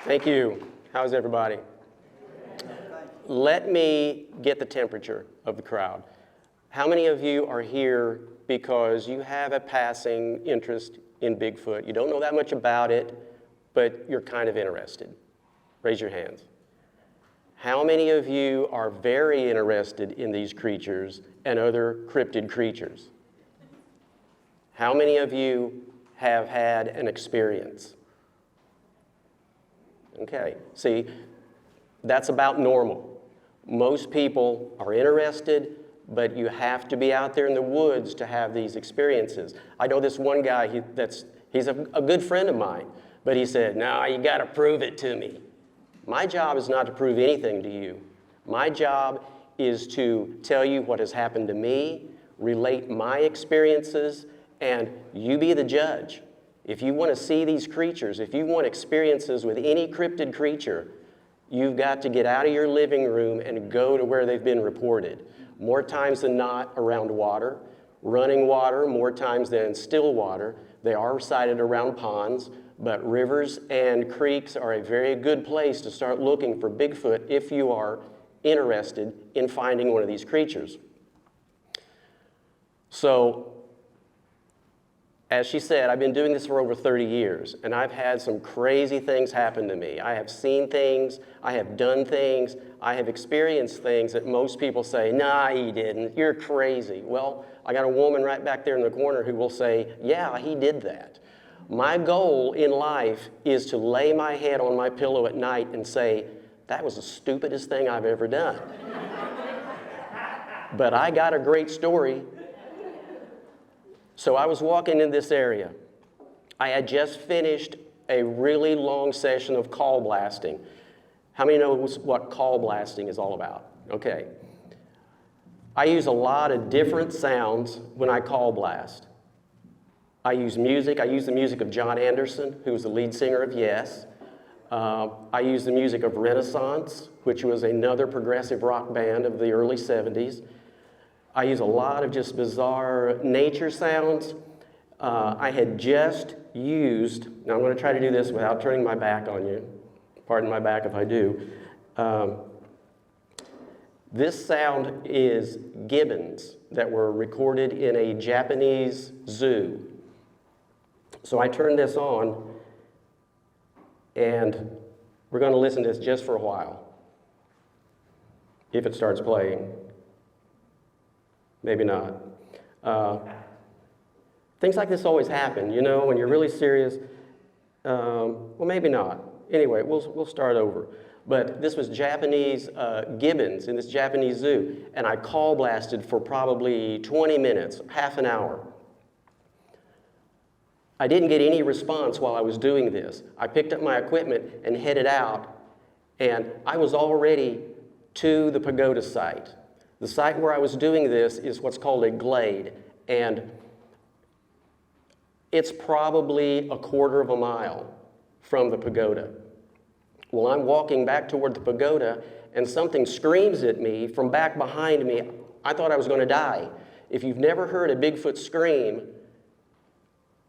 Thank you. How's everybody? Let me get the temperature of the crowd. How many of you are here because you have a passing interest in Bigfoot? You don't know that much about it, but you're kind of interested. Raise your hands. How many of you are very interested in these creatures and other cryptid creatures? How many of you have had an experience? Okay, see, that's about normal. Most people are interested, but you have to be out there in the woods to have these experiences. I know this one guy, he's a good friend of mine, but he said, "No, you gotta prove it to me." My job is not to prove anything to you. My job is to tell you what has happened to me, relate my experiences, and you be the judge. If you want to see these creatures, if you want experiences with any cryptid creature, you've got to get out of your living room and go to where they've been reported. More times than not around water, running water, more times than still water. They are sighted around ponds, but rivers and creeks are a very good place to start looking for Bigfoot if you are interested in finding one of these creatures. So, as she said, I've been doing this for over 30 years, and I've had some crazy things happen to me. I have seen things, I have done things, I have experienced things that most people say, "Nah, he didn't, you're crazy." Well, I got a woman right back there in the corner who will say, "Yeah, he did that." My goal in life is to lay my head on my pillow at night and say, "That was the stupidest thing I've ever done." But I got a great story. So I was walking in this area. I had just finished a really long session of call blasting. How many know what call blasting is all about? Okay. I use a lot of different sounds when I call blast. I use music. I use the music of John Anderson, who was the lead singer of Yes. I use the music of Renaissance, which was another progressive rock band of the early 70s. I use a lot of just bizarre nature sounds. I had just used, now I'm going to try to do this without turning my back on you. Pardon my back if I do. This sound is gibbons that were recorded in a Japanese zoo. So I turned this on, and we're going to listen to this just for a while, if it starts playing. Maybe not. Things like this always happen, you know, when you're really serious. Well, maybe not. Anyway, we'll start over. But this was Japanese gibbons in this Japanese zoo, and I call blasted for probably 20 minutes, half an hour. I didn't get any response while I was doing this. I picked up my equipment and headed out, and I was already to the pagoda site. The site where I was doing this is what's called a glade, and it's probably a quarter of a mile from the pagoda. Well, I'm walking back toward the pagoda, and something screams at me from back behind me. I thought I was going to die. If you've never heard a Bigfoot scream,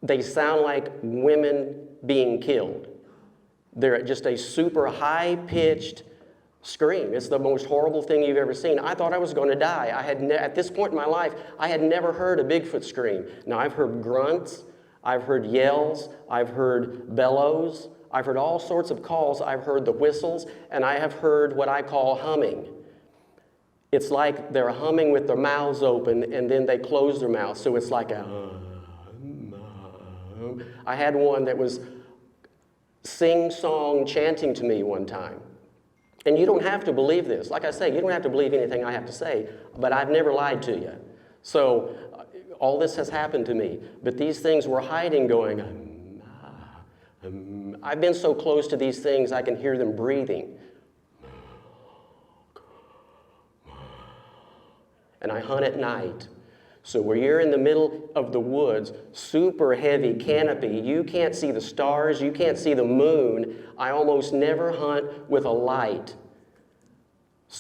they sound like women being killed. They're just a super high-pitched scream. It's the most horrible thing you've ever seen. I thought I was going to die. At this point in my life, I had never heard a Bigfoot scream. Now, I've heard grunts, I've heard yells, I've heard bellows, I've heard all sorts of calls, I've heard the whistles, and I have heard what I call humming. It's like they're humming with their mouths open, and then they close their mouths, so it's like a... I had one that was sing-song chanting to me one time. And you don't have to believe this. Like I say, you don't have to believe anything I have to say, but I've never lied to you. So all this has happened to me. But these things were hiding, going, I've been so close to these things, I can hear them breathing. And I hunt at night. So where you're in the middle of the woods, super heavy canopy, you can't see the stars, you can't see the moon. I almost never hunt with a light.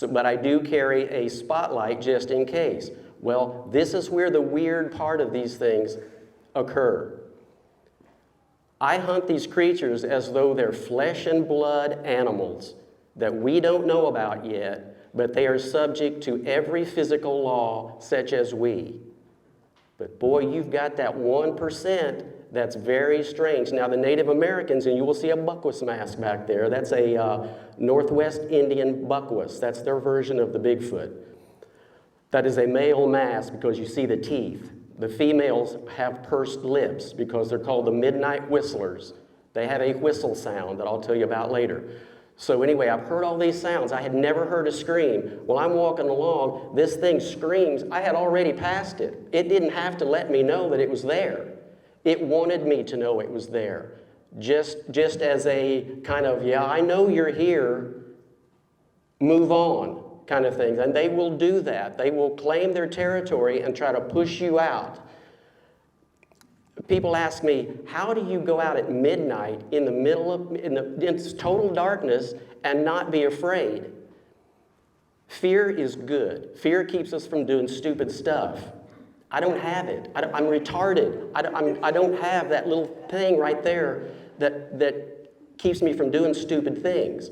But I do carry a spotlight just in case. Well, this is where the weird part of these things occur. I hunt these creatures as though they're flesh and blood animals that we don't know about yet, but they are subject to every physical law such as we. But boy, you've got that 1% that's very strange. Now the Native Americans, and you will see a buckwheat mask back there, that's a Northwest Indian buckwheat. That's their version of the Bigfoot. That is a male mask because you see the teeth. The females have pursed lips because they're called the midnight whistlers. They have a whistle sound that I'll tell you about later. So anyway, I've heard all these sounds. I had never heard a scream. Well, I'm walking along, this thing screams. I had already passed it. It didn't have to let me know that it was there. It wanted me to know it was there. Just as a kind of, yeah, I know you're here, move on kind of thing. And they will do that. They will claim their territory and try to push you out. People ask me, how do you go out at midnight in the middle of, in total darkness and not be afraid? Fear is good. Fear keeps us from doing stupid stuff. I don't have it. I'm retarded. I don't have that little thing right there that keeps me from doing stupid things.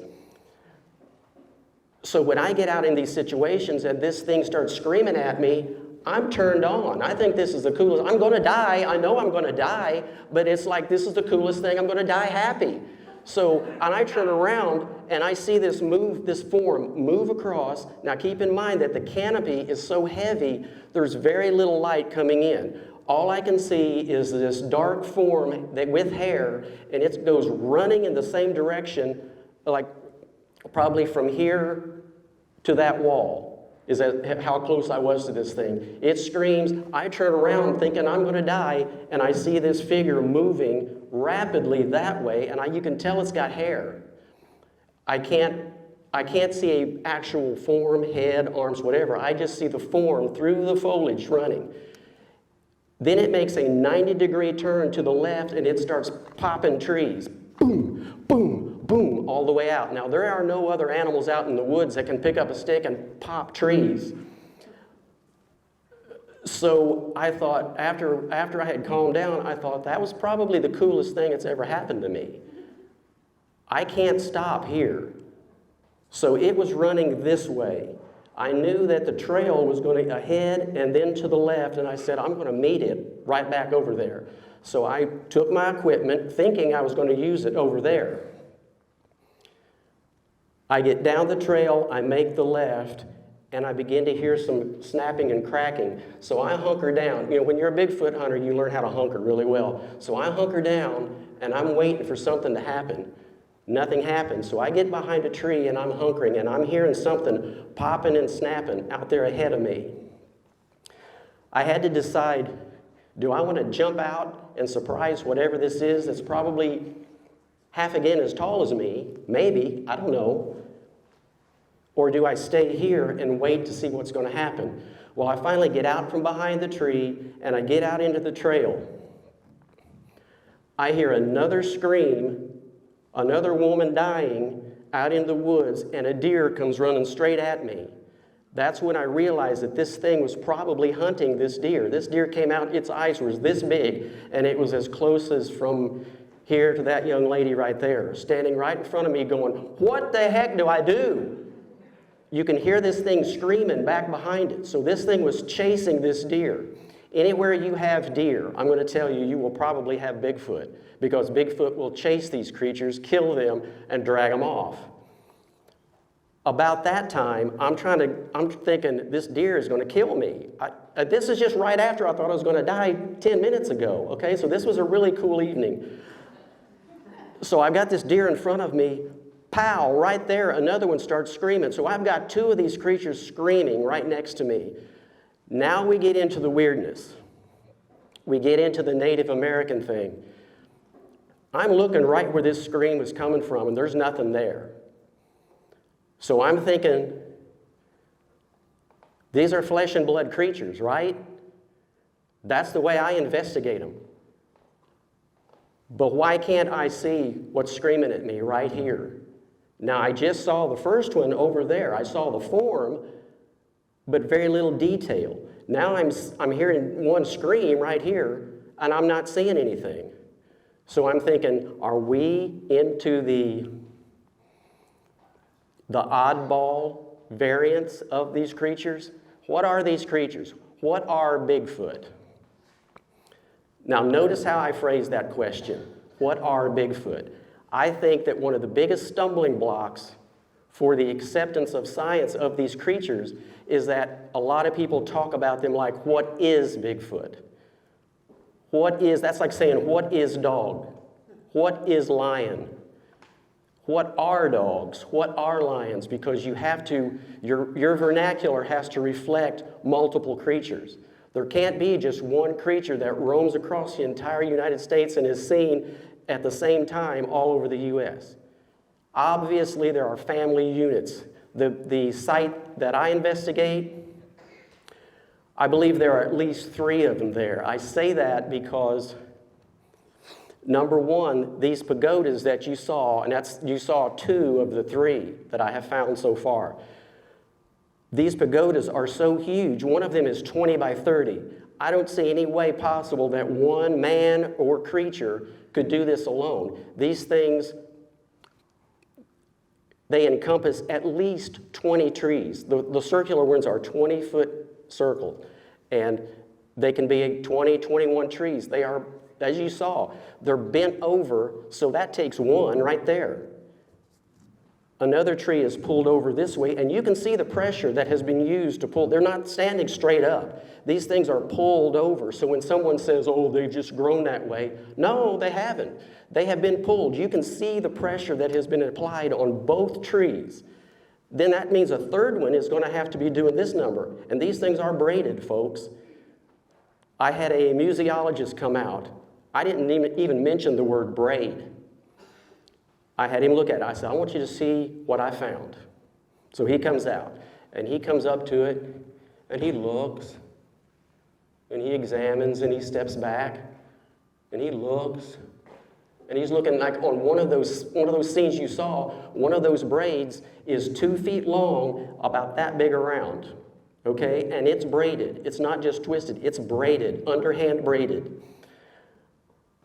So when I get out in these situations and this thing starts screaming at me, I'm turned on. I think this is the coolest. I'm going to die. I know I'm going to die, but it's like this is the coolest thing. I'm going to die happy. So, and I turn around and I see this form move across. Now keep in mind that the canopy is so heavy, there's very little light coming in. All I can see is this dark form with hair, and it goes running in the same direction, like probably from here to that wall. Is that how close I was to this thing. It screams, I turn around thinking I'm going to die, and I see this figure moving rapidly that way, and you can tell it's got hair. I can't see an actual form, head, arms, whatever. I just see the form through the foliage running. Then it makes a 90-degree turn to the left, and it starts popping trees. Boom, boom, boom, all the way out. Now, there are no other animals out in the woods that can pick up a stick and pop trees. So I thought, after I had calmed down, I thought that was probably the coolest thing that's ever happened to me. I can't stop here. So it was running this way. I knew that the trail was going ahead and then to the left, and I said, I'm going to meet it right back over there. So I took my equipment, thinking I was going to use it over there. I get down the trail, I make the left, and I begin to hear some snapping and cracking. So I hunker down. You know, when you're a Bigfoot hunter, you learn how to hunker really well. So I hunker down, and I'm waiting for something to happen. Nothing happens. So I get behind a tree, and I'm hunkering, and I'm hearing something popping and snapping out there ahead of me. I had to decide, do I want to jump out and surprise whatever this is that's probably half again as tall as me? Maybe, I don't know. Or do I stay here and wait to see what's going to happen? Well, I finally get out from behind the tree, and I get out into the trail. I hear another scream, another woman dying out in the woods, and a deer comes running straight at me. That's when I realized that this thing was probably hunting this deer. This deer came out, its eyes were this big, and it was as close as from here to that young lady right there, standing right in front of me going, what the heck do I do? You can hear this thing screaming back behind it. So this thing was chasing this deer. Anywhere you have deer, I'm going to tell you, you will probably have Bigfoot, because Bigfoot will chase these creatures, kill them, and drag them off. About that time, I'm thinking, this deer is going to kill me. This is just right after I thought I was going to die 10 minutes ago, okay? So this was a really cool evening. So I've got this deer in front of me, pow, right there, another one starts screaming. So I've got two of these creatures screaming right next to me. Now we get into the weirdness. We get into the Native American thing. I'm looking right where this scream is coming from, and there's nothing there. So I'm thinking, these are flesh and blood creatures, right? That's the way I investigate them. But why can't I see what's screaming at me right here? Now, I just saw the first one over there. I saw the form, but very little detail. Now I'm hearing one scream right here, and I'm not seeing anything. So I'm thinking, are we into the oddball variants of these creatures? What are these creatures? What are Bigfoot? Now notice how I phrased that question. What are Bigfoot? I think that one of the biggest stumbling blocks for the acceptance of science of these creatures is that a lot of people talk about them like, what is Bigfoot? That's like saying, what is dog? What is lion? What are dogs? What are lions? Because you have to, your vernacular has to reflect multiple creatures. There can't be just one creature that roams across the entire United States and is seen at the same time all over the U.S. Obviously, there are family units. The site that I investigate, I believe there are at least 3 of them there. I say that because, number one, these pagodas that you saw, and you saw 2 of the 3 that I have found so far. These pagodas are so huge. One of them is 20 by 30. I don't see any way possible that one man or creature could do this alone. These things, they encompass at least 20 trees. The circular ones are 20-foot circle, and they can be 20, 21 trees. They are, as you saw, they're bent over, so that takes one right there. Another tree is pulled over this way, and you can see the pressure that has been used to pull. They're not standing straight up. These things are pulled over. So when someone says, oh, they've just grown that way, no, they haven't. They have been pulled. You can see the pressure that has been applied on both trees. Then that means a third one is going to have to be doing this number. And these things are braided, folks. I had a museologist come out. I didn't even mention the word braid. I had him look at it. I said, I want you to see what I found. So he comes out, and he comes up to it, and he looks, and he examines, and he steps back, and he looks, and he's looking like on one of those scenes you saw. One of those braids is 2 feet long, about that big around, okay? And it's braided. It's not just twisted. It's braided, underhand braided.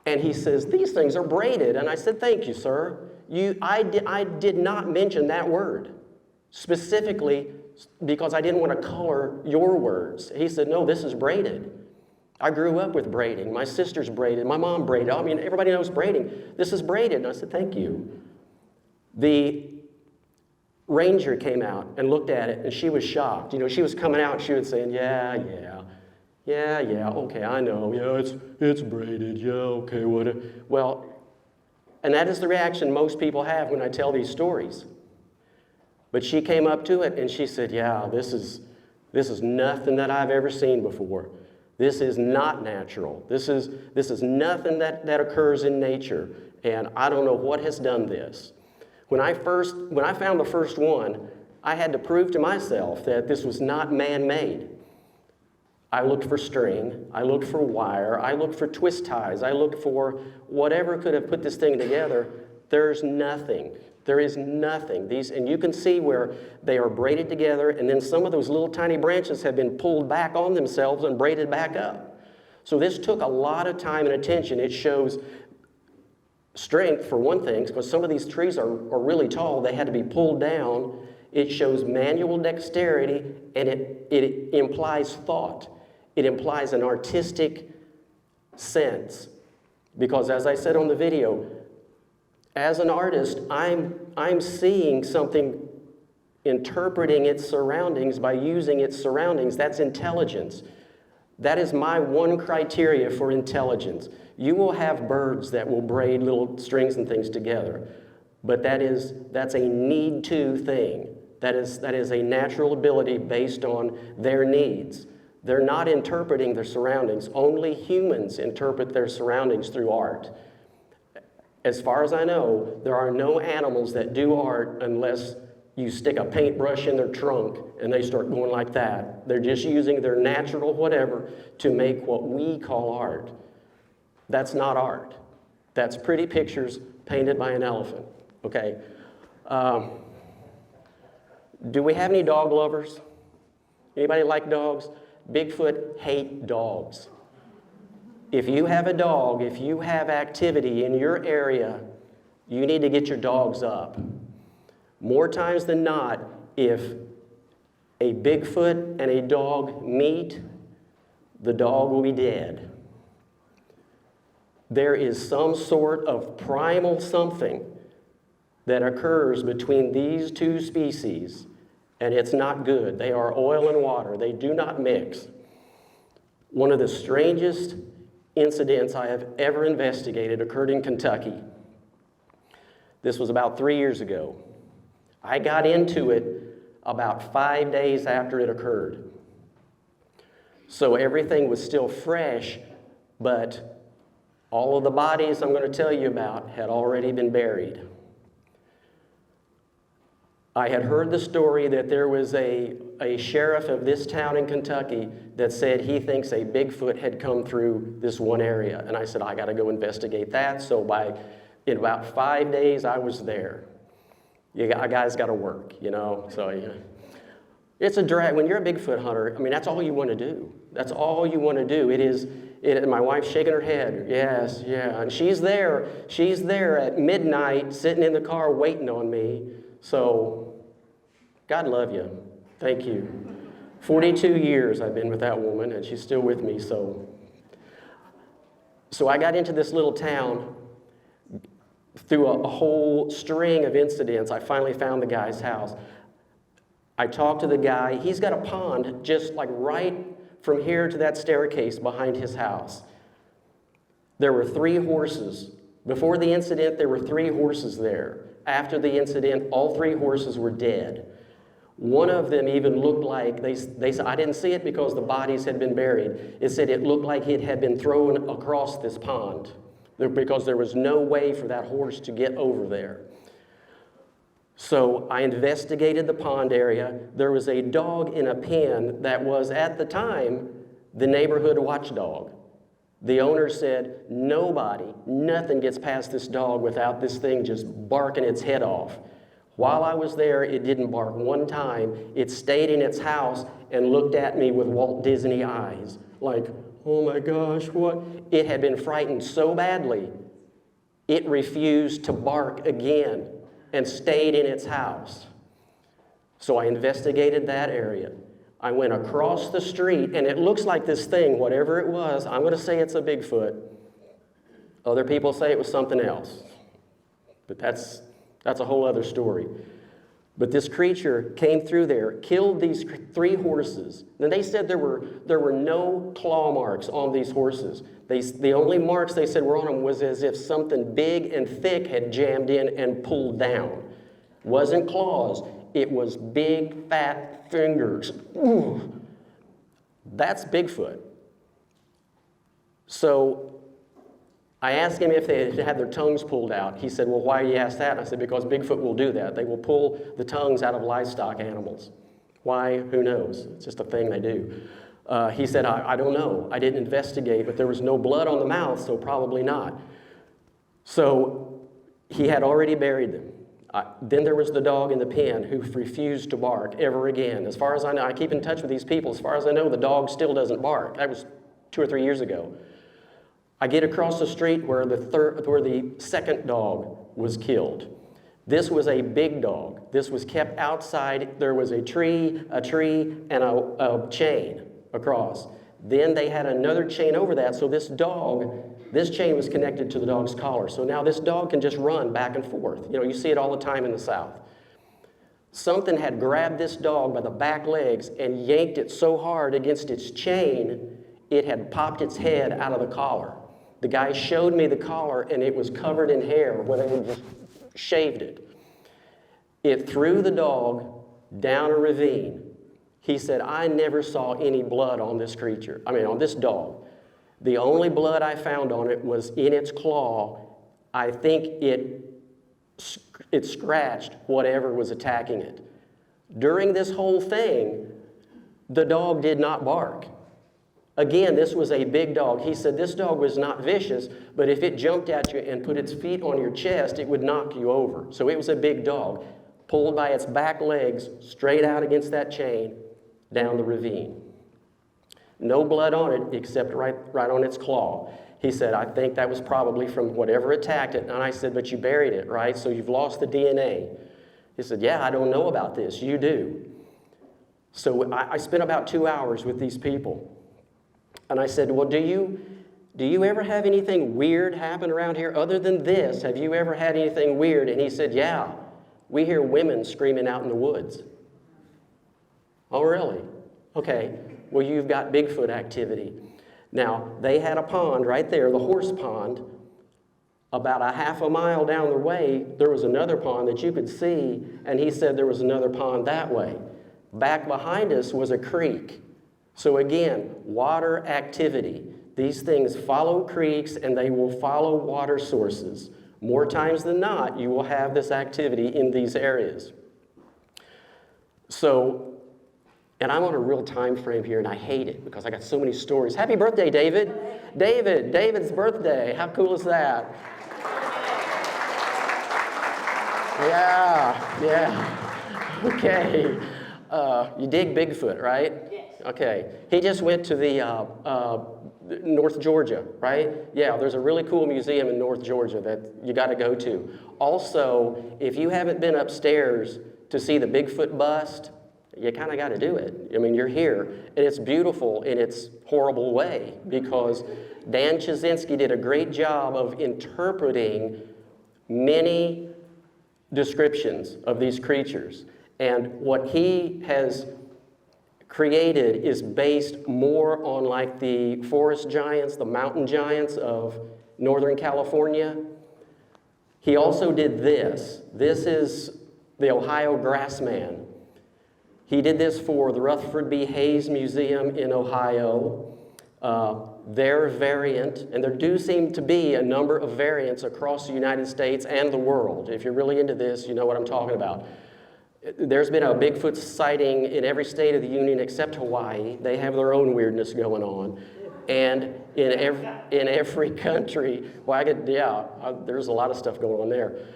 And he says, these things are braided. And I said, thank you, sir. I did not mention that word specifically because I didn't want to color your words. He said, no, this is braided. I grew up with braiding. My sister's braided. My mom braided. I mean, everybody knows braiding. This is braided. And I said, thank you. The ranger came out and looked at it, and she was shocked. You know, she was coming out, and she was saying, yeah, okay, I know. Yeah, it's braided. Yeah, okay, what? Well, and that is the reaction most people have when I tell these stories. But she came up to it and she said, yeah, this is nothing that I've ever seen before. This is not natural. This is nothing that occurs in nature. And I don't know what has done this. When I found the first one, I had to prove to myself that this was not man-made. I looked for string, I looked for wire, I looked for twist ties, I looked for whatever could have put this thing together. There's nothing. There is nothing. And you can see where they are braided together, and then some of those little tiny branches have been pulled back on themselves and braided back up. So this took a lot of time and attention. It shows strength, for one thing, because some of these trees are really tall. They had to be pulled down. It shows manual dexterity, and it implies thought. It implies an artistic sense. Because as I said on the video, as an artist, I'm seeing something, interpreting its surroundings by using its surroundings. That's intelligence. That is my one criteria for intelligence. You will have birds that will braid little strings and things together, but that's a need-to thing. That is a natural ability based on their needs. They're not interpreting their surroundings. Only humans interpret their surroundings through art. As far as I know, there are no animals that do art unless you stick a paintbrush in their trunk and they start going like that. They're just using their natural whatever to make what we call art. That's not art. That's pretty pictures painted by an elephant, okay? Do we have any dog lovers? Anybody like dogs? Bigfoot hate dogs. If you have a dog, if you have activity in your area, you need to get your dogs up. More times than not, if a Bigfoot and a dog meet, the dog will be dead. There is some sort of primal something that occurs between these two species, and it's not good. They are oil and water. They do not mix. One of the strangest incidents I have ever investigated occurred in Kentucky. This was about 3 years ago. I got into it about 5 days after it occurred. So everything was still fresh, but all of the bodies I'm going to tell you about had already been buried. I had heard the story that there was a sheriff of this town in Kentucky that said he thinks a Bigfoot had come through this one area. And I said, I got to go investigate that. So in about 5 days, I was there. You guys got to work, you know. So yeah. It's a drag. When you're a Bigfoot hunter, I mean, that's all you want to do. That's all you want to do. My wife's shaking her head. Yes, yeah. And she's there at midnight, sitting in the car waiting on me. So, God love you. Thank you. 42 years I've been with that woman, and she's still with me. So I got into this little town through a whole string of incidents. I finally found the guy's house. I talked to the guy. He's got a pond just like right from here to that staircase behind his house. There were 3 horses. Before the incident, there were 3 horses there. After the incident, all 3 horses were dead. One of them even looked like, they said, I didn't see it because the bodies had been buried. It said it looked like it had been thrown across this pond because there was no way for that horse to get over there. So I investigated the pond area. There was a dog in a pen that was, at the time, the neighborhood watchdog. The owner said, nothing gets past this dog without this thing just barking its head off. While I was there, it didn't bark one time. It stayed in its house and looked at me with Walt Disney eyes, like, oh my gosh, what? It had been frightened so badly, it refused to bark again and stayed in its house. So I investigated that area. I went across the street, and it looks like this thing, whatever it was, I'm going to say it's a Bigfoot. Other people say it was something else. But that's a whole other story. But this creature came through there, killed these 3 horses. And they said there were no claw marks on these horses. The only marks they said were on them was as if something big and thick had jammed in and pulled down. Wasn't claws. It was big, fat fingers. Ooh. That's Bigfoot. So I asked him if they had their tongues pulled out. He said, well, why do you ask that? And I said, because Bigfoot will do that. They will pull the tongues out of livestock animals. Why? Who knows? It's just a thing they do. He said, I don't know. I didn't investigate, but there was no blood on the mouth, so probably not. So he had already buried them. Then there was the dog in the pen who refused to bark ever again. As far as I know, I keep in touch with these people. As far as I know, the dog still doesn't bark. That was 2 or 3 years ago. I get across the street where the second dog was killed. This was a big dog. This was kept outside. There was a tree, and a chain across. Then they had another chain over that, so this chain was connected to the dog's collar. So now this dog can just run back and forth. You know, you see it all the time in the South. Something had grabbed this dog by the back legs and yanked it so hard against its chain, it had popped its head out of the collar. The guy showed me the collar, and it was covered in hair where they had just shaved it. It threw the dog down a ravine. He said, I never saw any blood on this creature, on this dog. The only blood I found on it was in its claw. I think it scratched whatever was attacking it. During this whole thing, the dog did not bark. Again, this was a big dog. He said this dog was not vicious, but if it jumped at you and put its feet on your chest, it would knock you over. So it was a big dog, pulled by its back legs straight out against that chain down the ravine. No blood on it except right on its claw. He said, I think that was probably from whatever attacked it. And I said, but you buried it, right? So you've lost the DNA. He said, yeah, I don't know about this. You do. So I spent about 2 hours with these people. And I said, well, do you ever have anything weird happen around here other than this? Have you ever had anything weird? And he said, yeah, we hear women screaming out in the woods. Oh, really? Okay, well, you've got Bigfoot activity. Now, they had a pond right there, the horse pond. About a half a mile down the way, there was another pond that you could see, and he said there was another pond that way. Back behind us was a creek. So again, water activity. These things follow creeks and they will follow water sources. More times than not, you will have this activity in these areas. So, and I'm on a real time frame here and I hate it because I got so many stories. Happy birthday, David. David's birthday. How cool is that? Yeah. Okay. You dig Bigfoot, right? Yes. Okay. He just went to the North Georgia, right? Yeah, there's a really cool museum in North Georgia that you got to go to. Also, if you haven't been upstairs to see the Bigfoot bust, you kind of got to do it. I mean, you're here, and it's beautiful in its horrible way because Dan Chazinski did a great job of interpreting many descriptions of these creatures. And what he has created is based more on like the forest giants, the mountain giants of Northern California. He also did this. This is the Ohio Grassman. He did this for the Rutherford B. Hayes Museum in Ohio. Their variant, and there do seem to be a number of variants across the United States and the world. If you're really into this, you know what I'm talking about. There's been a Bigfoot sighting in every state of the union except Hawaii. They have their own weirdness going on. And in every country, there's a lot of stuff going on there.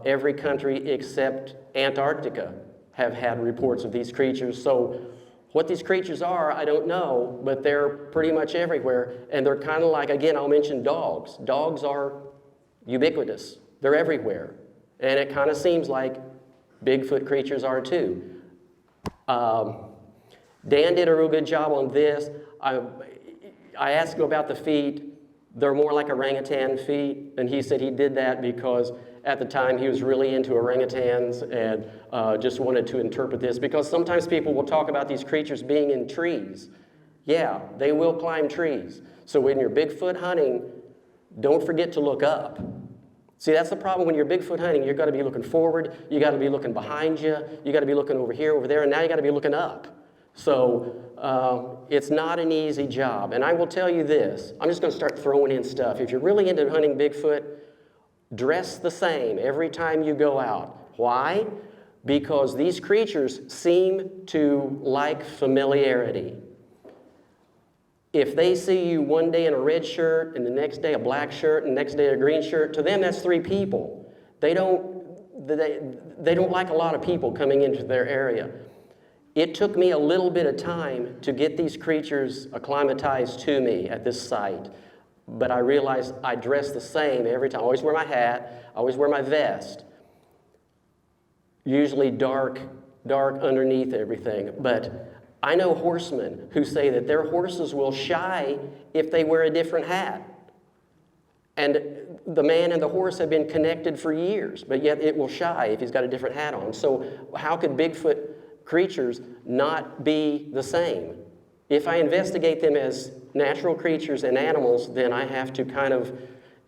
Every country except Antarctica have had reports of these creatures. So what these creatures are, I don't know, but they're pretty much everywhere. And they're kind of like, again, I'll mention dogs. Dogs are ubiquitous. They're everywhere. And it kind of seems like Bigfoot creatures are too. Dan did a real good job on this. I asked him about the feet. They're more like orangutan feet, and he said he did that because at the time he was really into orangutans and just wanted to interpret this because sometimes people will talk about these creatures being in trees. Yeah, they will climb trees. So when you're Bigfoot hunting, don't forget to look up. See, that's the problem when you're Bigfoot hunting. You've got to be looking forward. You got to be looking behind you. You got to be looking over here, over there, and now you got to be looking up. So it's not an easy job. And I will tell you this. I'm just going to start throwing in stuff. If you're really into hunting Bigfoot, dress the same every time you go out. Why? Because these creatures seem to like familiarity. If they see you one day in a red shirt and the next day a black shirt and the next day a green shirt, to them that's three people. They don't like a lot of people coming into their area. It took me a little bit of time to get these creatures acclimatized to me at this site, but I realized I dress the same every time. I always wear my hat, I always wear my vest, usually dark underneath everything, but I know horsemen who say that their horses will shy if they wear a different hat. And the man and the horse have been connected for years, but yet it will shy if he's got a different hat on. So how could Bigfoot creatures not be the same? If I investigate them as natural creatures and animals, then I have to kind of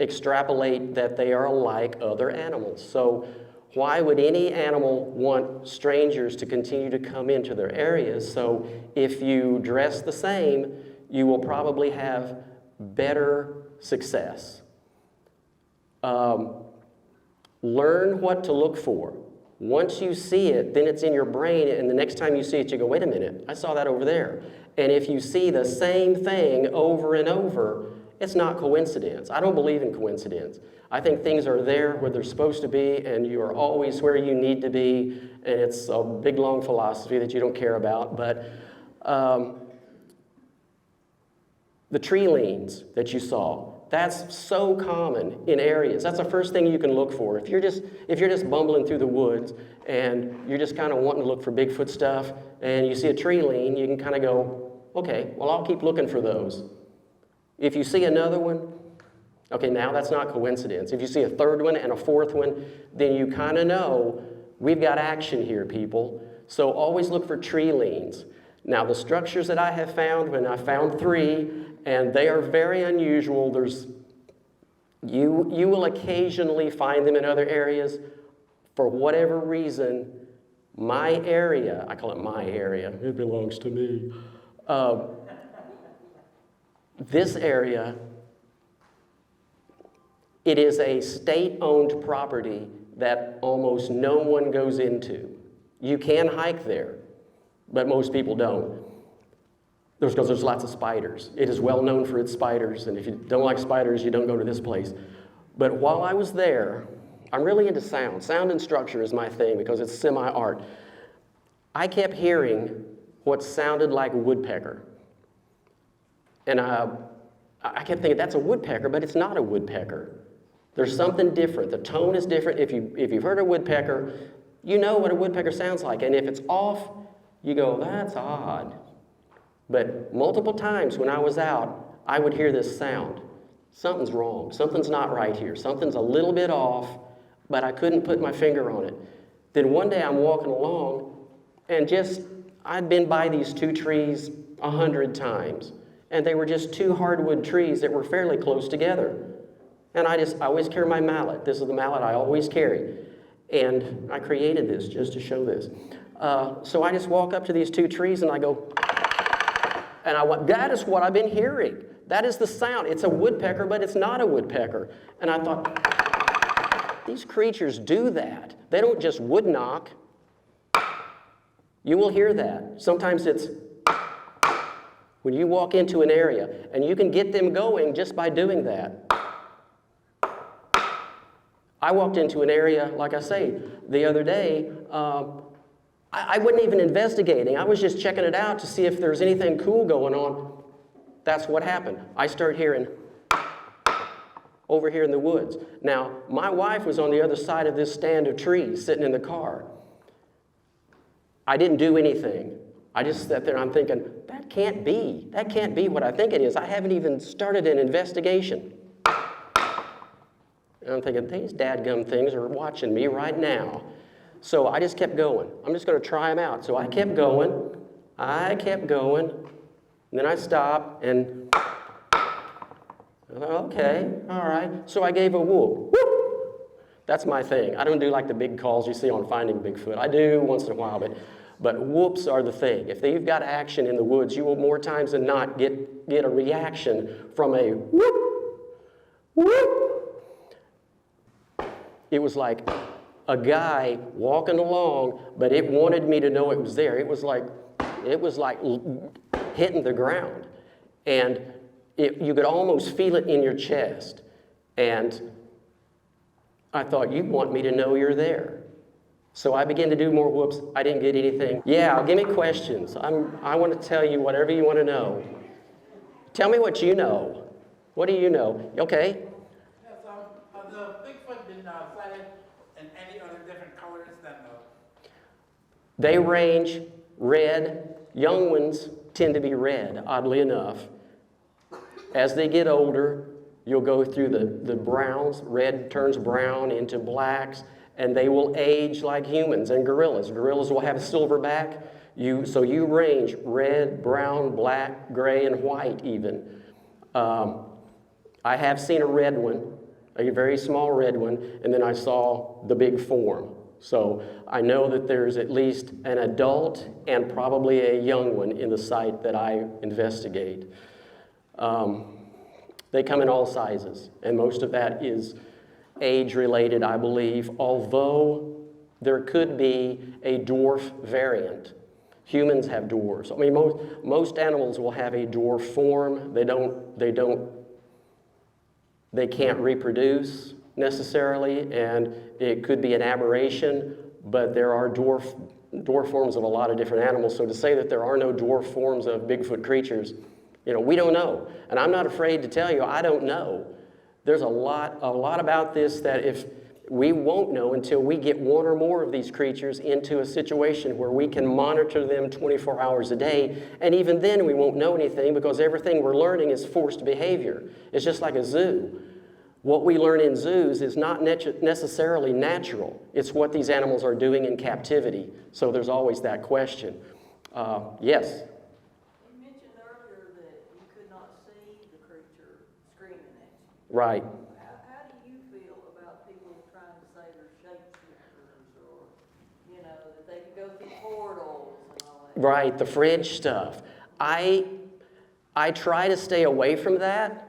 extrapolate that they are like other animals. So why would any animal want strangers to continue to come into their areas? So if you dress the same, you will probably have better success. Learn what to look for. Once you see it, then it's in your brain, and the next time you see it, you go, wait a minute, I saw that over there. And if you see the same thing over and over, it's not coincidence. I don't believe in coincidence. I think things are there where they're supposed to be, and you are always where you need to be, and it's a big, long philosophy that you don't care about. But The tree leans that you saw, that's so common in areas. That's the first thing you can look for. If you're just bumbling through the woods and you're just kind of wanting to look for Bigfoot stuff and you see a tree lean, you can kind of go, okay, well, I'll keep looking for those. If you see another one, okay, now that's not coincidence. If you see a third one and a fourth one, then you kind of know we've got action here, people. So always look for tree leans. Now, the structures that I have found, when I found 3, and they are very unusual. You will occasionally find them in other areas. For whatever reason, my area, I call it my area, it belongs to me. This area, it is a state-owned property that almost no one goes into. You can hike there, but most people don't. Because there's lots of spiders. It is well known for its spiders, and if you don't like spiders, you don't go to this place. But while I was there, I'm really into sound. Sound and structure is my thing because it's semi-art. I kept hearing what sounded like a woodpecker. And I kept thinking, that's a woodpecker, but it's not a woodpecker. There's something different. The tone is different. If you've heard a woodpecker, you know what a woodpecker sounds like. And if it's off, you go, that's odd. But multiple times when I was out, I would hear this sound. Something's wrong. Something's not right here. Something's a little bit off, but I couldn't put my finger on it. Then one day I'm walking along, and I'd been by these 2 trees 100 times, and they were just 2 hardwood trees that were fairly close together. And I always carry my mallet. This is the mallet I always carry. And I created this just to show this. So I just walk up to these 2 trees, and I go, and I went, that is what I've been hearing. That is the sound. It's a woodpecker, but it's not a woodpecker. And I thought, these creatures do that. They don't just wood knock. You will hear that. Sometimes it's when you walk into an area, and you can get them going just by doing that. I walked into an area, like I say, the other day, I wasn't even investigating. I was just checking it out to see if there's anything cool going on. That's what happened. I start hearing over here in the woods. Now, my wife was on the other side of this stand of trees sitting in the car. I didn't do anything. I just sat there and I'm thinking, that can't be. That can't be what I think it is. I haven't even started an investigation. And I'm thinking, these dadgum things are watching me right now. So I just kept going. I'm just going to try them out. So I kept going, and then I stopped, and I thought, okay, all right. So I gave a whoop. Whoop! That's my thing. I don't do like the big calls you see on Finding Bigfoot. I do once in a while, but whoops are the thing. If you've got action in the woods, you will more times than not get a reaction from a whoop, whoop. It was like a guy walking along, but it wanted me to know it was there. It was like hitting the ground. And you could almost feel it in your chest. And I thought, you want me to know you're there. So I began to do more whoops. I didn't get anything. Yeah, give me questions. I want to tell you whatever you want to know. Tell me what you know. What do you know? Okay. Yes, the Bigfoot been sighted in any other different colors than the... They range red. Young ones tend to be red, oddly enough. As they get older, you'll go through the browns. Red turns brown into blacks, and they will age like humans and gorillas. Gorillas will have a silver back. So you range red, brown, black, gray, and white even. I have seen a red one, a very small red one, and then I saw the big form. So I know that there's at least an adult and probably a young one in the site that I investigate. They come in all sizes, and most of that is age-related, I believe, although there could be a dwarf variant. Humans have dwarfs. I mean, most animals will have a dwarf form. They can't reproduce necessarily, and it could be an aberration, but there are dwarf forms of a lot of different animals. So to say that there are no dwarf forms of Bigfoot creatures, We don't know. And I'm not afraid to tell you, I don't know. There's a lot about this that if we won't know until we get one or more of these creatures into a situation where we can monitor them 24 hours a day. And even then we won't know anything because everything we're learning is forced behavior. It's just like a zoo. What we learn in zoos is not necessarily natural. It's what these animals are doing in captivity. So there's always that question. Yes? You mentioned earlier that you could not see the creature screaming at you. Right. How do you feel about people trying to say they're shapeshifters or, that they can go through portals and all that? Right, the fringe stuff. I try to stay away from that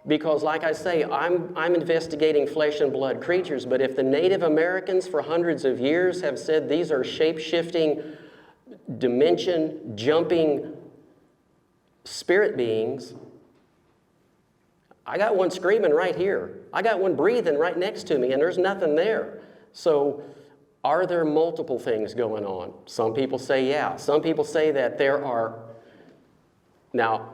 because, like I say, I'm investigating flesh and blood creatures, but if the Native Americans for hundreds of years have said these are shape-shifting, dimension-jumping spirit beings, I got one screaming right here. I got one breathing right next to me, and there's nothing there. So are there multiple things going on? Some people say yeah. Some people say that there are. Now,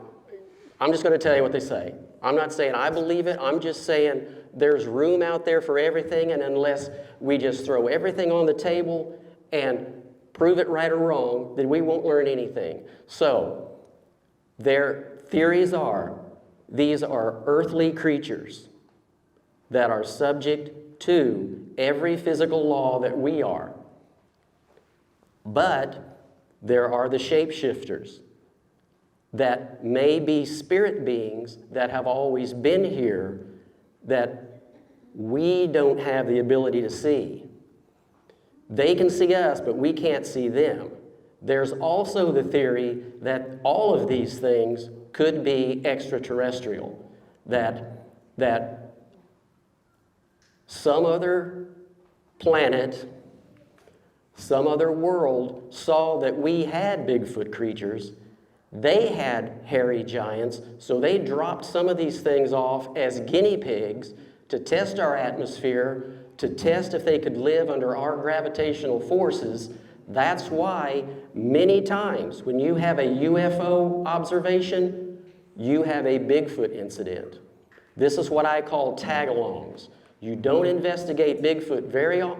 I'm just going to tell you what they say. I'm not saying I believe it. I'm just saying there's room out there for everything, and unless we just throw everything on the table and prove it right or wrong, then we won't learn anything. So their theories are these are earthly creatures that are subject to every physical law that we are. But there are the shapeshifters that may be spirit beings that have always been here that we don't have the ability to see. They can see us, but we can't see them. There's also the theory that all of these things could be extraterrestrial, that some other planet, some other world saw that we had Bigfoot creatures. They had hairy giants, so they dropped some of these things off as guinea pigs to test our atmosphere, to test if they could live under our gravitational forces. That's why many times when you have a UFO observation, you have a Bigfoot incident. This is what I call tag-alongs. You don't investigate Bigfoot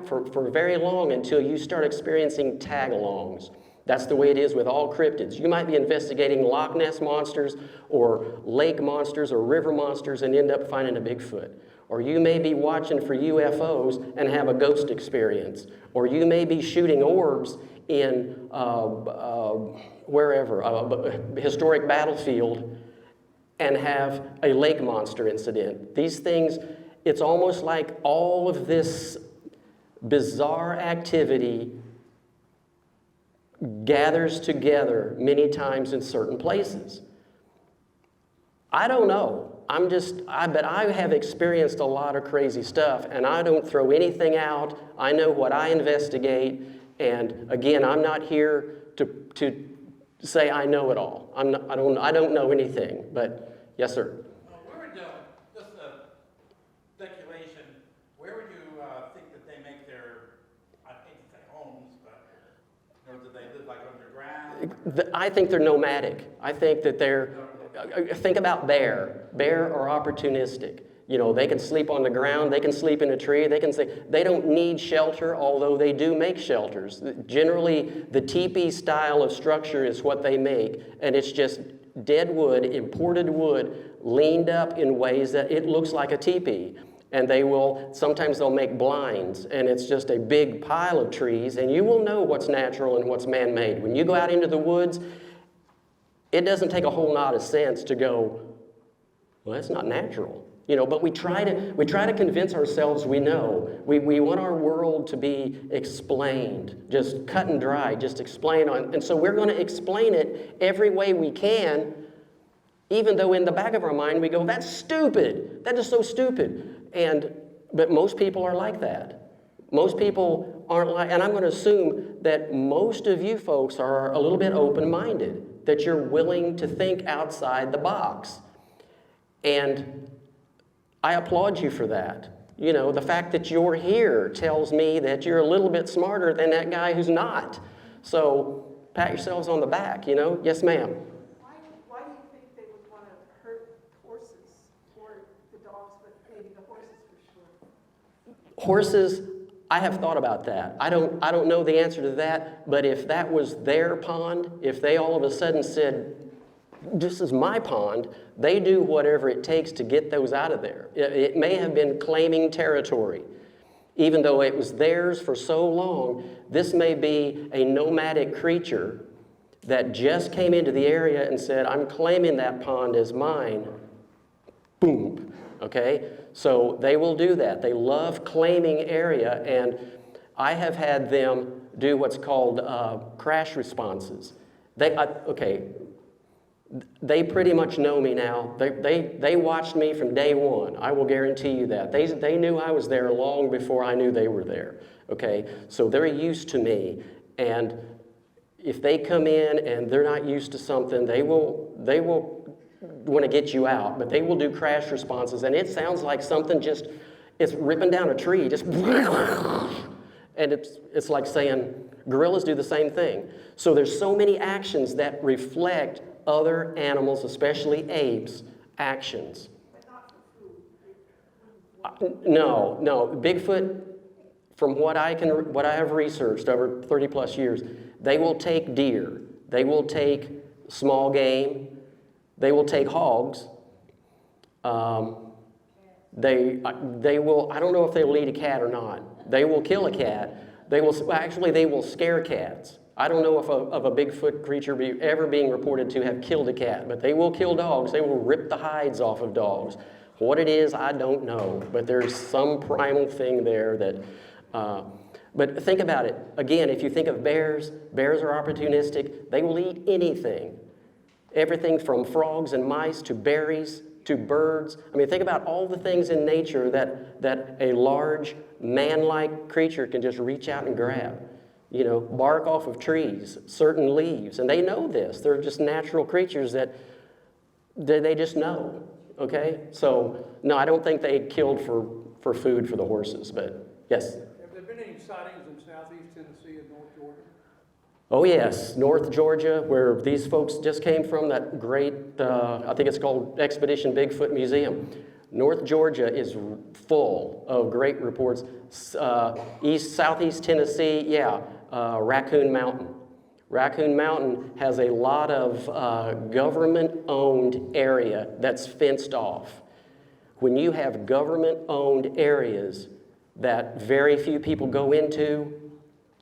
for very long until you start experiencing tag-alongs. That's the way it is with all cryptids. You might be investigating Loch Ness monsters or lake monsters or river monsters and end up finding a Bigfoot. Or you may be watching for UFOs and have a ghost experience. Or you may be shooting orbs in wherever, a historic battlefield, and have a lake monster incident. These things, it's almost like all of this bizarre activity gathers together many times in certain places. I don't know. But I have experienced a lot of crazy stuff, and I don't throw anything out. I know what I investigate, and again, I'm not here to say I know it all. I don't know anything. But yes, sir. Where would just a speculation? Where would you think that they make their? I hate to say homes, but do they live like underground? I think they're nomadic. I think that they're. Think about bear. Bear are opportunistic. They can sleep on the ground, they can sleep in a tree, they don't need shelter, although they do make shelters. Generally, the teepee style of structure is what they make, and it's just dead wood, imported wood, leaned up in ways that it looks like a teepee. And sometimes they'll make blinds, and it's just a big pile of trees, and you will know what's natural and what's man-made. When you go out into the woods, it doesn't take a whole lot of sense to go, well, that's not natural. But we try to convince ourselves we know. We want our world to be explained, just cut and dry, just explain on. And so we're going to explain it every way we can, even though in the back of our mind we go, that's stupid. That is so stupid. But most people are like that. Most people aren't like, and I'm going to assume that most of you folks are a little bit open-minded, that you're willing to think outside the box. And I applaud you for that. The fact that you're here tells me that you're a little bit smarter than that guy who's not. So pat yourselves on the back, Yes, ma'am. Why do you think they would Maybe the horses for sure. Horses, I have thought about that. I don't know the answer to that, but if that was their pond, if they all of a sudden said, this is my pond, they do whatever it takes to get those out of there. It may have been claiming territory. Even though it was theirs for so long, this may be a nomadic creature that just came into the area and said, I'm claiming that pond as mine. Boom, okay? So they will do that. They love claiming area, and I have had them do what's called crash responses. They pretty much know me now. They watched me from day one. I will guarantee you that. They knew I was there long before I knew they were there, okay? So they're used to me, and if they come in and they're not used to something, they will want to get you out, but they will do crash responses, and it sounds like something just, it's ripping down a tree, just, and it's like saying, gorillas do the same thing. So there's so many actions that reflect other animals, especially apes, actions. No, Bigfoot, from what I have researched over 30 plus years, they will take deer, they will take small game, they will take hogs. They will, I don't know if they will eat a cat or not. They will kill a cat. They will scare cats. I don't know of a Bigfoot creature ever being reported to have killed a cat, but they will kill dogs. They will rip the hides off of dogs. What it is, I don't know, but there's some primal thing there that, but think about it. Again, if you think of bears are opportunistic. They will eat anything. Everything from frogs and mice to berries to birds. I mean, think about all the things in nature that a large man-like creature can just reach out and grab. You know, bark off of trees, certain leaves, and they know this. They're just natural creatures that they just know, okay? So, no, I don't think they killed for food for the horses, but yes? Have there been any sightings in southeast Tennessee and North Georgia? Oh yes, North Georgia, where these folks just came from, that great, I think it's called Expedition Bigfoot Museum. North Georgia is full of great reports. Southeast Tennessee, yeah, Raccoon Mountain. Raccoon Mountain has a lot of government-owned area that's fenced off. When you have government-owned areas that very few people go into,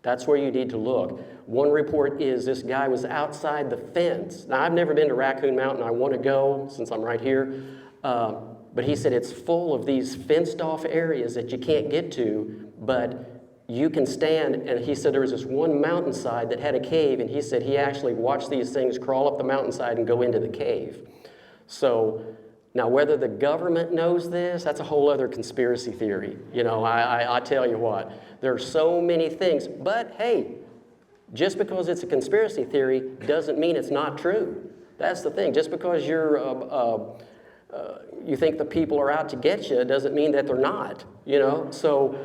that's where you need to look. One report is this guy was outside the fence. Now, I've never been to Raccoon Mountain. I want to go since I'm right here. But he said it's full of these fenced-off areas that you can't get to, but you can stand, and he said there was this one mountainside that had a cave, and he said he actually watched these things crawl up the mountainside and go into the cave. So, now whether the government knows this, that's a whole other conspiracy theory. You know, I tell you what, there are so many things, but hey, just because it's a conspiracy theory doesn't mean it's not true. That's the thing. Just because you think the people are out to get you doesn't mean that they're not, you know? So,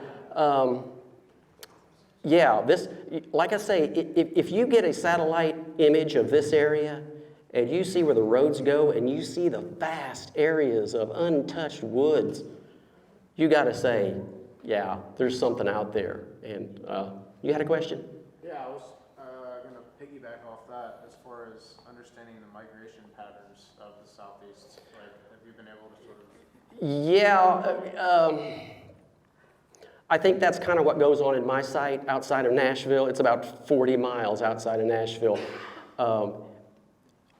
yeah, this, like I say, if you get a satellite image of this area and you see where the roads go and you see the vast areas of untouched woods, you got to say, yeah, there's something out there. And you had a question? Yeah, I was going to piggyback off that as far as understanding the migration patterns of the Southeast. Like, have you been able to sort of... Yeah, I think that's kind of what goes on in my site outside of Nashville. It's about 40 miles outside of Nashville.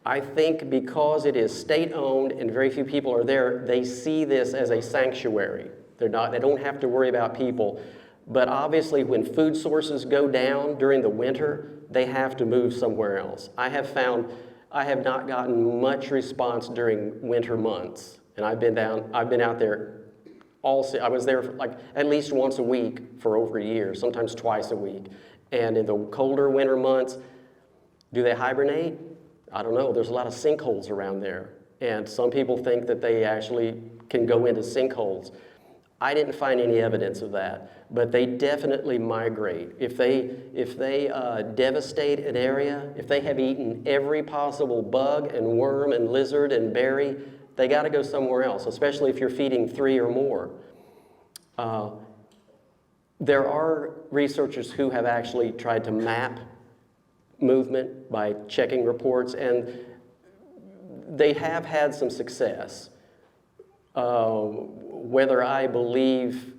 I think because it is state-owned and very few people are there, they see this as a sanctuary. They don't have to worry about people. But obviously, when food sources go down during the winter, they have to move somewhere else. I have found I have not gotten much response during winter months, and I've been out there I was there for like at least once a week for over a year, sometimes twice a week. And in the colder winter months, do they hibernate? I don't know. There's a lot of sinkholes around there, and some people think that they actually can go into sinkholes. I didn't find any evidence of that, but they definitely migrate. If they devastate an area, if they have eaten every possible bug and worm and lizard and berry, They got to go somewhere else, especially if you're feeding 3 or more. There are researchers who have actually tried to map movement by checking reports, and they have had some success. Whether I believe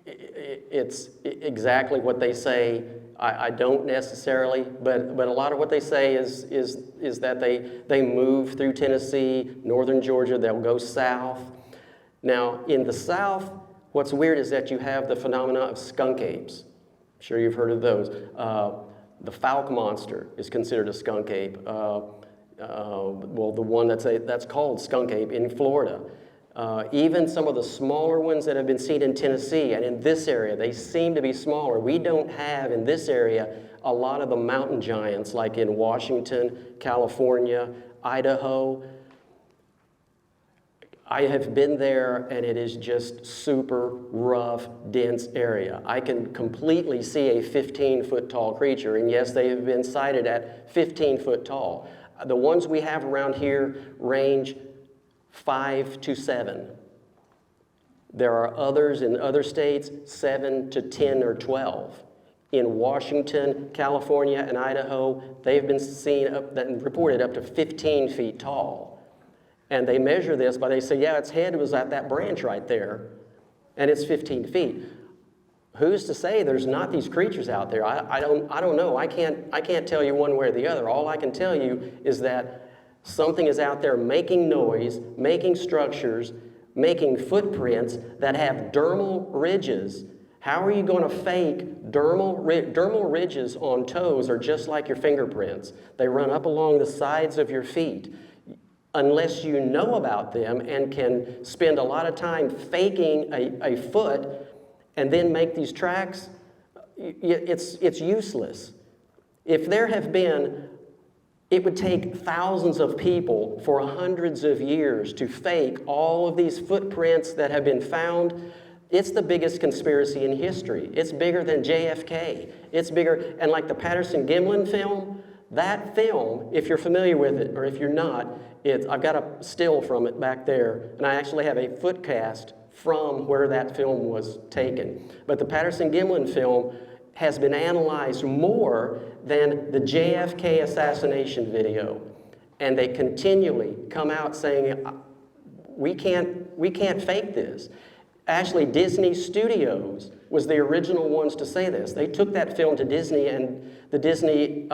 it's exactly what they say, I don't necessarily, but a lot of what they say is that they move through Tennessee, northern Georgia, they'll go south. Now, in the south, what's weird is that you have the phenomena of skunk apes. I'm sure you've heard of those. The Fouke monster is considered a skunk ape. Well, the one that's called skunk ape in Florida. Even some of the smaller ones that have been seen in Tennessee and in this area, they seem to be smaller. We don't have in this area a lot of the mountain giants like in Washington, California, Idaho. I have been there and it is just super rough, dense area. I can completely see a 15-foot tall creature, and yes, they have been sighted at 15 foot tall. The ones we have around here range 5 to 7. There are others in other states, 7 to 10 or 12. In Washington, California, and Idaho, they've been seen and reported up to 15 feet tall. And they measure this by, they say, yeah, its head was at that branch right there, and it's 15 feet. Who's to say there's not these creatures out there? I don't know. I can't tell you one way or the other. All I can tell you is that something is out there making noise, making structures, making footprints that have dermal ridges. How are you going to fake dermal ridges on toes are just like your fingerprints. They run up along the sides of your feet. Unless you know about them and can spend a lot of time faking a foot and then make these tracks, it's useless. If there have been, it would take thousands of people for hundreds of years to fake all of these footprints that have been found. It's the biggest conspiracy in history. It's bigger than JFK. It's bigger, and like the Patterson-Gimlin film, that film, if you're familiar with it, or if you're not, I've got a still from it back there, and I actually have a footcast from where that film was taken. But the Patterson-Gimlin film has been analyzed more than the JFK assassination video. And they continually come out saying, we can't fake this. Actually, Disney Studios was the original ones to say this. They took that film to Disney, and the Disney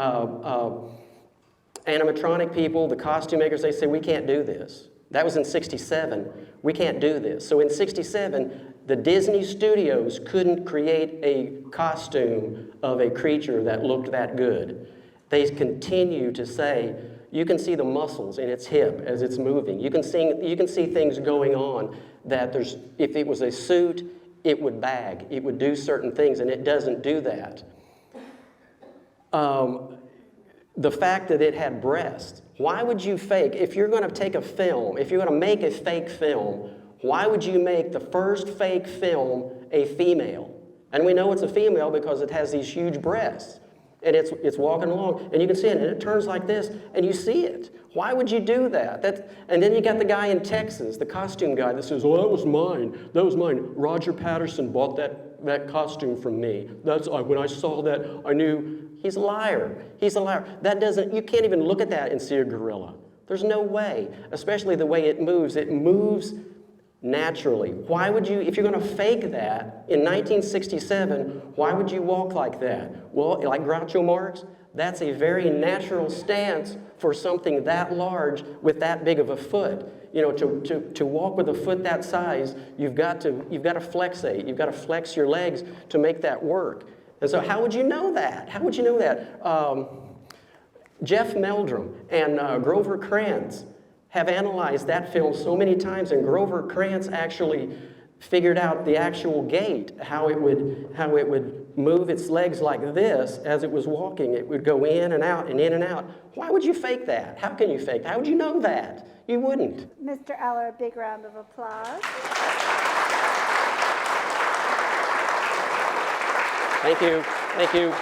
animatronic people, the costume makers, they say, we can't do this. That was in '67. We can't do this. So in '67, the Disney Studios couldn't create a costume of a creature that looked that good. They continue to say, you can see the muscles in its hip as it's moving. You can see things going on that if it was a suit, it would bag. It would do certain things, and it doesn't do that. The fact that it had breasts. Why would you fake, if you're going to take a film, if you're going to make a fake film, why would you make the first fake film a female? And we know it's a female because it has these huge breasts. And it's walking along, and you can see it, and it turns like this, and you see it. Why would you do that? And then you got the guy in Texas, the costume guy, that says, oh, that was mine. That was mine. Roger Patterson bought that costume from me. When I saw that, I knew. He's a liar. He's a liar. You can't even look at that and see a gorilla. There's no way, especially the way it moves naturally. Why would you, if you're going to fake that, in 1967, why would you walk like that? Well, like Groucho Marx, that's a very natural stance for something that large with that big of a foot. You know, to walk with a foot that size, you've got to flexate. You've got to flex your legs to make that work. And so how would you know that? How would you know that? Jeff Meldrum and Grover Krantz have analyzed that film so many times, and Grover Krantz actually figured out the actual gait, how it would move its legs like this as it was walking. It would go in and out and in and out. Why would you fake that? How can you fake that? How would you know that? You wouldn't. Mr. Eller, a big round of applause. Thank you. Thank you.